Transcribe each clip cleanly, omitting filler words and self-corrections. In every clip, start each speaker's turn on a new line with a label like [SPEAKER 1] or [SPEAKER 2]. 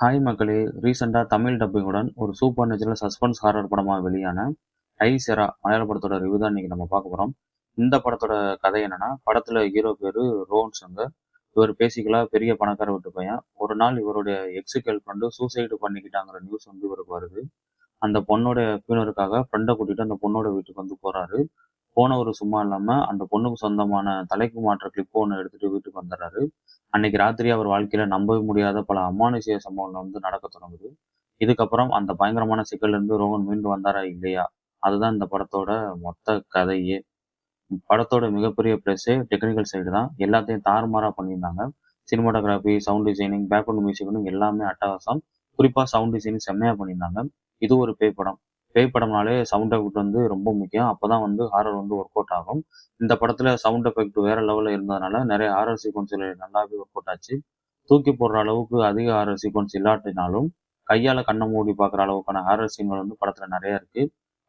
[SPEAKER 1] Hi மக்களே! ரீசெண்டா தமிழ் டப்பிங்குடன் ஒரு சூப்பர் நேச்சுரல் சஸ்பென்ஸ் ஹாரர் படமா வெளியான ஐ செரா மலையாள படத்தோட ரிவ்யூ தான் இன்னைக்கு நம்ம பார்க்க போறோம். இந்த படத்தோட கதை என்னன்னா, படத்துல ஹீரோ பேரு ரோஹன் சங்கர். இவர் பேசிக்கலா பெரிய பணக்கார வீட்டு பையன். ஒரு நாள் இவருடைய எக்ஸ் கேர்ள் ஃப்ரெண்டு சூசைடு பண்ணிக்கிட்டாங்கிற நியூஸ் வந்து இவருக்கு வருது. அந்த பொண்ணோட ஃப்யூனலுக்காக ஃப்ரெண்ட கூட்டிட்டு அந்த பொண்ணோட வீட்டுக்கு வந்து போறாரு. போனவரு சும்மா இல்லாம, அந்த பொண்ணுக்கு சொந்தமான தலைக்கு மாட்டுற கிளிப் ஒண்ணு எடுத்துட்டு வீட்டுக்கு வந்துர்றாரு. அன்னைக்கு ராத்திரி அவர் வாழ்க்கையில நம்பவே முடியாத பல அமானுஷ்ய சம்பவங்கள் வந்து நடக்கத் தொடங்குது. இதுக்கப்புறம் அந்த பயங்கரமான சிக்கல்ல இருந்து ரோகன் மீண்டு வந்தாரா இல்லையா? அதுதான் இந்த படத்தோட மொத்த கதையே. படத்தோட மிகப்பெரிய ப்ளஸ்ஸே டெக்னிக்கல் சைடு தான். எல்லாத்தையும் தாறுமாறா பண்ணியிருந்தாங்க. சினிமாட்டோகிராஃபி, சவுண்ட் டிசைனிங், பேக்ரவுண்ட் மியூசிக்னு எல்லாமே அட்டகாசம். குறிப்பா சவுண்ட் டிசைனிங் செம்மையா பண்ணியிருந்தாங்க. இது ஒரு பேய் படம். பேய் படம்னாலே சவுண்ட் எஃபெக்ட் வந்து ரொம்ப முக்கியம். அப்பதான் வந்து ஹாரர் வந்து ஒர்க் அவுட் ஆகும். இந்த படத்துல சவுண்ட் எஃபெக்ட் வேற லெவல்ல இருந்ததுனால நிறைய ஹாரர் சீக்வன்ஸ்ல நல்லாவே ஒர்க் அவுட் ஆச்சு. தூக்கி போடுற அளவுக்கு அதிக ஹாரர் சீக்வன்ஸ் இல்லாட்டினாலும், கையால கண்ண மூடி பார்க்குற அளவுக்கான ஹாரர் சீன்கள் வந்து படத்துல நிறைய இருக்கு.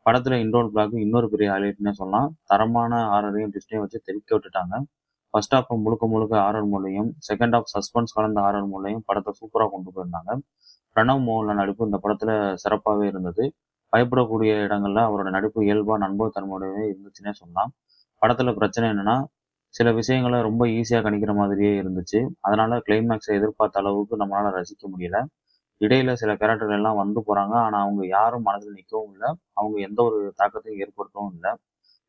[SPEAKER 1] படத்துல இன்ட்ரோல் பிளாக் இன்னொரு பெரிய ஹைலைட்னே சொல்லலாம். தரமான ஹாரரையும் ட்விஸ்டையும் வச்சு தெறிக்க விட்டுட்டாங்க. ஃபர்ஸ்ட் ஹாஃப் முழுக்க முழுக்க ஹாரர் மோட்லயும், செகண்ட் ஹாஃப் சஸ்பென்ஸ் கலந்த ஹாரர் மோட்லயும் படத்தை சூப்பரா கொண்டு போயிருந்தாங்க. பிரணவ் மோகன்லால் நடிப்பு இந்த படத்துல சிறப்பாவே இருந்தது. பயப்படக்கூடிய இடங்கள்ல அவரோட நடிப்பு இயல்பா நம்பகத்தன்மையோடவே இருந்துச்சுன்னே சொல்லலாம். படத்துல பிரச்சனை என்னன்னா, சில விஷயங்கள ரொம்ப ஈஸியா கணிக்கிற மாதிரியே இருந்துச்சு. அதனால கிளைமேக்ஸை எதிர்பார்த்த அளவுக்கு நம்மளால ரசிக்க முடியல. இடையில சில கேரக்டர்கள் எல்லாம் வந்து போறாங்க. ஆனா அவங்க யாரும் மனதில் நிக்கவும் இல்ல. அவங்க எந்த ஒரு தாக்கத்தையும் ஏற்படுத்தவும் இல்ல.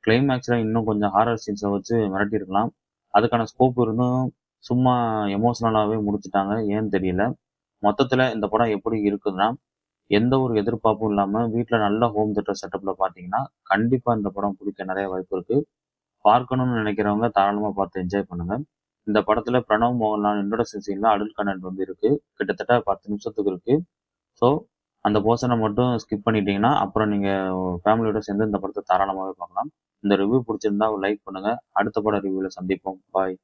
[SPEAKER 1] கிளைமேக்ஸ்ல இன்னும் கொஞ்சம் ஹாரர் சீன்ஸை வச்சு மிரட்டியிருக்கலாம். அதுக்கான ஸ்கோப் இருந்தும் சும்மா எமோஷனலாவே முடிச்சுட்டாங்க. ஏன்னு தெரியல. மொத்தத்துல இந்த படம் எப்படி இருக்குதுன்னா, எந்த ஒரு எதிர்பார்ப்பும் இல்லாம வீட்ல நல்ல ஹோம் தியேட்டர் செட்டப்ல பார்த்தீங்கன்னா, கண்டிப்பா இந்த படம் பிடிக்க நெறைய வாய்ப்பு இருக்கு. பார்க்கணும்னு நினைக்கிறவங்க தாராளமா பார்த்து என்ஜாய் பண்ணுங்க. இந்த படத்துல பிரணவ் மோகன்லால் இன்ட்ரோடக்ஷன் சீன்ல அடல்ட் கன்டென்ட் வந்து இருக்கு. கிட்டத்தட்ட 10 நிமிஷத்துக்கு இருக்கு. ஸோ, அந்த போர்ஷன மட்டும் ஸ்கிப் பண்ணிட்டீங்கன்னா, அப்புறம் நீங்க ஃபேமிலியோட சேர்ந்து இந்த படத்த தாராளமாவே பார்க்கலாம். இந்த ரிவ்யூ பிடிச்சிருந்தா ஒரு லைக் பண்ணுங்க. அடுத்த பட ரிவ்யூல சந்திப்போம். பாய்.